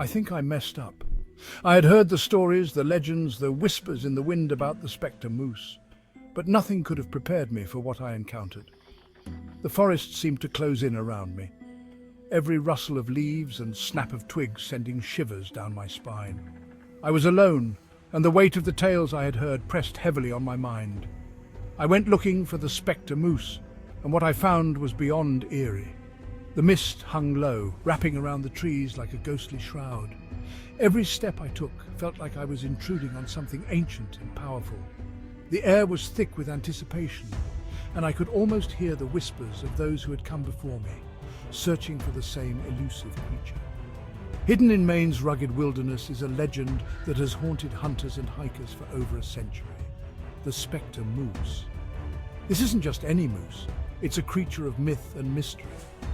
I think I messed up. I had heard the stories, the legends, the whispers in the wind about the Specter Moose, but nothing could have prepared me for what I encountered. The forest seemed to close in around me, every rustle of leaves and snap of twigs sending shivers down my spine. I was alone, and the weight of the tales I had heard pressed heavily on my mind. I went looking for the Specter Moose, and what I found was beyond eerie. The mist hung low, wrapping around the trees like a ghostly shroud. Every step I took felt like I was intruding on something ancient and powerful. The air was thick with anticipation, and I could almost hear the whispers of those who had come before me, searching for the same elusive creature. Hidden in Maine's rugged wilderness is a legend that has haunted hunters and hikers for over a century: the Specter Moose. This isn't just any moose. It's a creature of myth and mystery,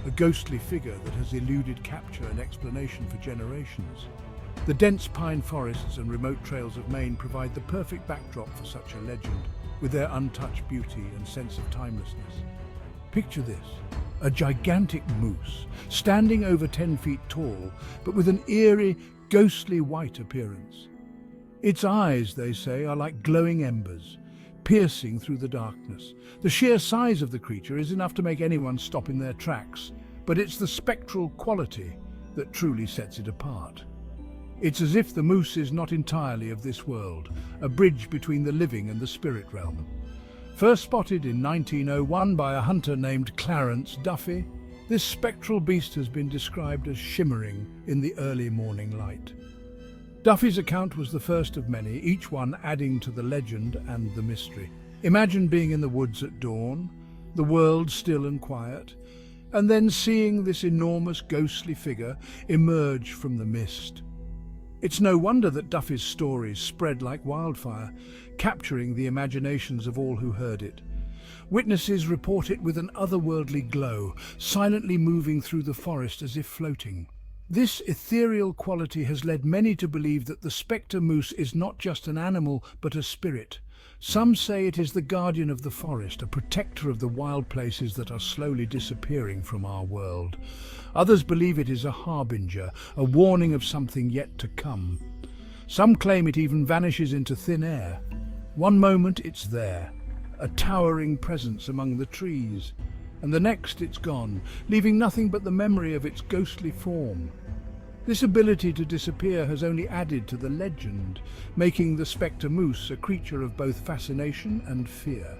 a ghostly figure that has eluded capture and explanation for generations. The dense pine forests and remote trails of Maine provide the perfect backdrop for such a legend, with their untouched beauty and sense of timelessness. Picture this: a gigantic moose, standing over 10 feet tall, but with an eerie, ghostly white appearance. Its eyes, they say, are like glowing embers, piercing through the darkness. The sheer size of the creature is enough to make anyone stop in their tracks, but it's the spectral quality that truly sets it apart. It's as if the moose is not entirely of this world, a bridge between the living and the spirit realm. First spotted in 1901 by a hunter named Clarence Duffy, this spectral beast has been described as shimmering in the early morning light. Duffy's account was the first of many, each one adding to the legend and the mystery. Imagine being in the woods at dawn, the world still and quiet, and then seeing this enormous ghostly figure emerge from the mist. It's no wonder that Duffy's stories spread like wildfire, capturing the imaginations of all who heard it. Witnesses report it with an otherworldly glow, silently moving through the forest as if floating. This ethereal quality has led many to believe that the Specter Moose is not just an animal, but a spirit. Some say it is the guardian of the forest, a protector of the wild places that are slowly disappearing from our world. Others believe it is a harbinger, a warning of something yet to come. Some claim it even vanishes into thin air. One moment it's there, a towering presence among the trees, and the next it's gone, leaving nothing but the memory of its ghostly form. This ability to disappear has only added to the legend, making the Specter Moose a creature of both fascination and fear.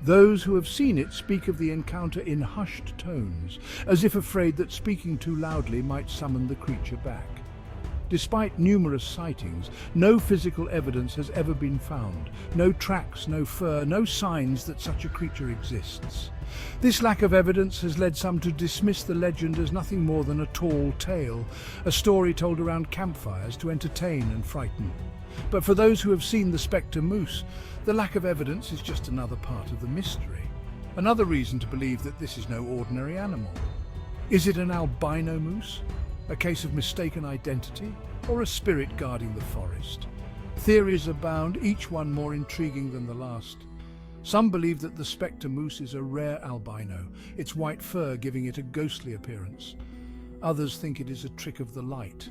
Those who have seen it speak of the encounter in hushed tones, as if afraid that speaking too loudly might summon the creature back. Despite numerous sightings, no physical evidence has ever been found. No tracks, no fur, no signs that such a creature exists. This lack of evidence has led some to dismiss the legend as nothing more than a tall tale, a story told around campfires to entertain and frighten. But for those who have seen the Specter Moose, the lack of evidence is just another part of the mystery. Another reason to believe that this is no ordinary animal. Is it an albino moose? A case of mistaken identity, or a spirit guarding the forest? Theories abound, each one more intriguing than the last. Some believe that the Specter Moose is a rare albino, its white fur giving it a ghostly appearance. Others think it is a trick of the light,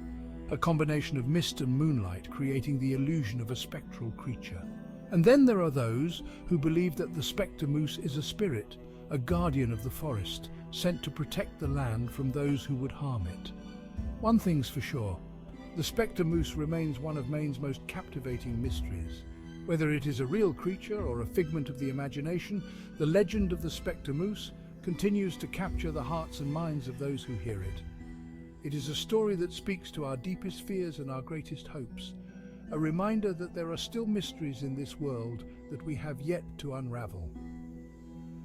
a combination of mist and moonlight creating the illusion of a spectral creature. And then there are those who believe that the Specter Moose is a spirit, a guardian of the forest, sent to protect the land from those who would harm it. One thing's for sure, the Specter Moose remains one of Maine's most captivating mysteries. Whether it is a real creature or a figment of the imagination, the legend of the Specter Moose continues to capture the hearts and minds of those who hear it. It is a story that speaks to our deepest fears and our greatest hopes, a reminder that there are still mysteries in this world that we have yet to unravel.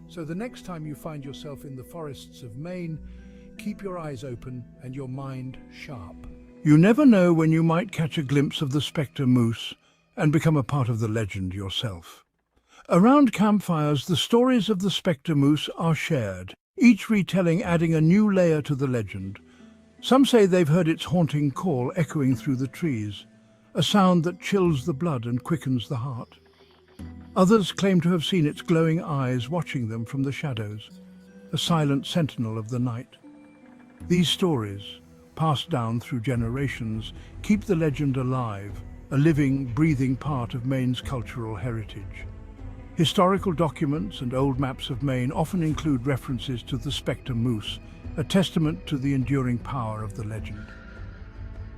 So the next time you find yourself in the forests of Maine, keep your eyes open and your mind sharp. You never know when you might catch a glimpse of the Specter Moose and become a part of the legend yourself. Around campfires, the stories of the Specter Moose are shared, each retelling adding a new layer to the legend. Some say they've heard its haunting call echoing through the trees, a sound that chills the blood and quickens the heart. Others claim to have seen its glowing eyes watching them from the shadows, a silent sentinel of the night. These stories, passed down through generations, keep the legend alive, a living, breathing part of Maine's cultural heritage. Historical documents and old maps of Maine often include references to the Specter Moose, a testament to the enduring power of the legend.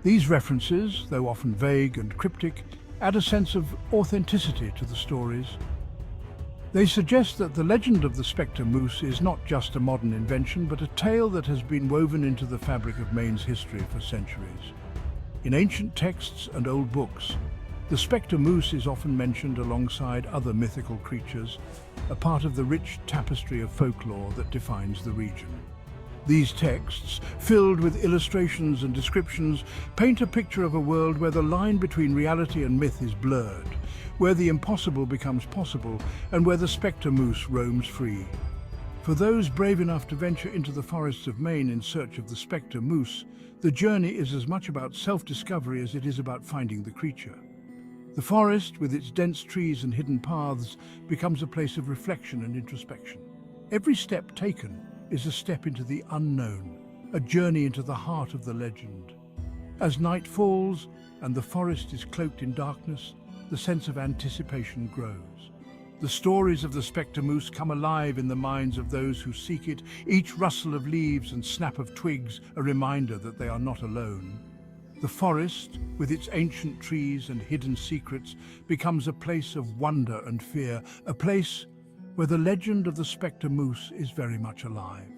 These references, though often vague and cryptic, add a sense of authenticity to the stories. They suggest that the legend of the Specter Moose is not just a modern invention, but a tale that has been woven into the fabric of Maine's history for centuries. In ancient texts and old books, the Specter Moose is often mentioned alongside other mythical creatures, a part of the rich tapestry of folklore that defines the region. These texts, filled with illustrations and descriptions, paint a picture of a world where the line between reality and myth is blurred, where the impossible becomes possible, and where the Specter Moose roams free. For those brave enough to venture into the forests of Maine in search of the Specter Moose, the journey is as much about self-discovery as it is about finding the creature. The forest, with its dense trees and hidden paths, becomes a place of reflection and introspection. Every step taken is a step into the unknown, a journey into the heart of the legend. As night falls and the forest is cloaked in darkness, the sense of anticipation grows. The stories of the Specter Moose come alive in the minds of those who seek it, each rustle of leaves and snap of twigs a reminder that they are not alone. The forest, with its ancient trees and hidden secrets, becomes a place of wonder and fear, a place where the legend of the Specter Moose is very much alive.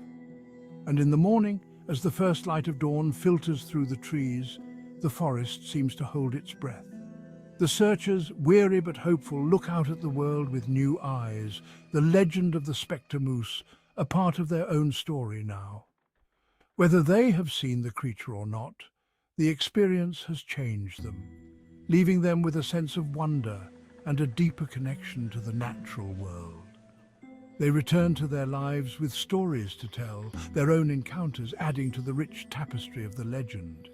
And in the morning, as the first light of dawn filters through the trees, the forest seems to hold its breath. The searchers, weary but hopeful, look out at the world with new eyes, the legend of the Specter Moose, a part of their own story now. Whether they have seen the creature or not, the experience has changed them, leaving them with a sense of wonder and a deeper connection to the natural world. They return to their lives with stories to tell, their own encounters adding to the rich tapestry of the legend.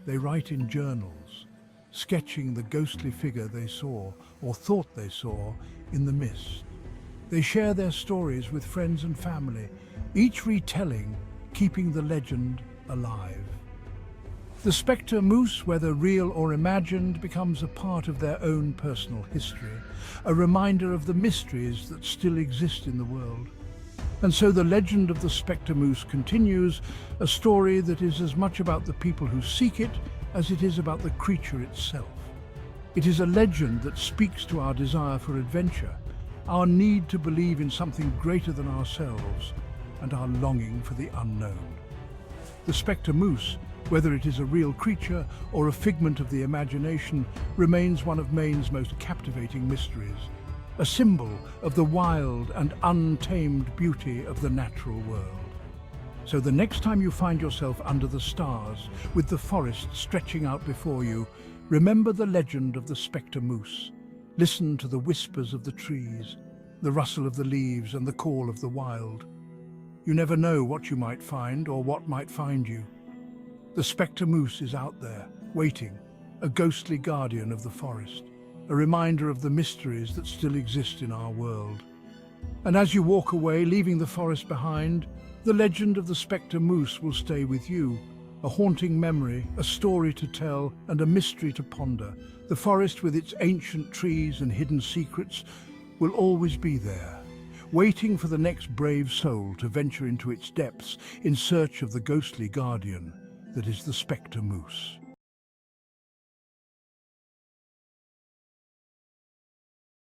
They write in journals, sketching the ghostly figure they saw or thought they saw in the mist. They share their stories with friends and family, each retelling, keeping the legend alive. The Specter Moose, whether real or imagined, becomes a part of their own personal history, a reminder of the mysteries that still exist in the world. And so the legend of the Specter Moose continues, a story that is as much about the people who seek it as it is about the creature itself. It is a legend that speaks to our desire for adventure, our need to believe in something greater than ourselves, and our longing for the unknown. The Specter Moose, whether it is a real creature or a figment of the imagination, remains one of Maine's most captivating mysteries, a symbol of the wild and untamed beauty of the natural world. So the next time you find yourself under the stars, with the forest stretching out before you, remember the legend of the Specter Moose. Listen to the whispers of the trees, the rustle of the leaves and the call of the wild. You never know what you might find or what might find you. The Specter Moose is out there, waiting, a ghostly guardian of the forest, a reminder of the mysteries that still exist in our world. And as you walk away, leaving the forest behind, the legend of the Specter Moose will stay with you, a haunting memory, a story to tell, and a mystery to ponder. The forest, with its ancient trees and hidden secrets, will always be there, waiting for the next brave soul to venture into its depths in search of the ghostly guardian that is the Specter Moose.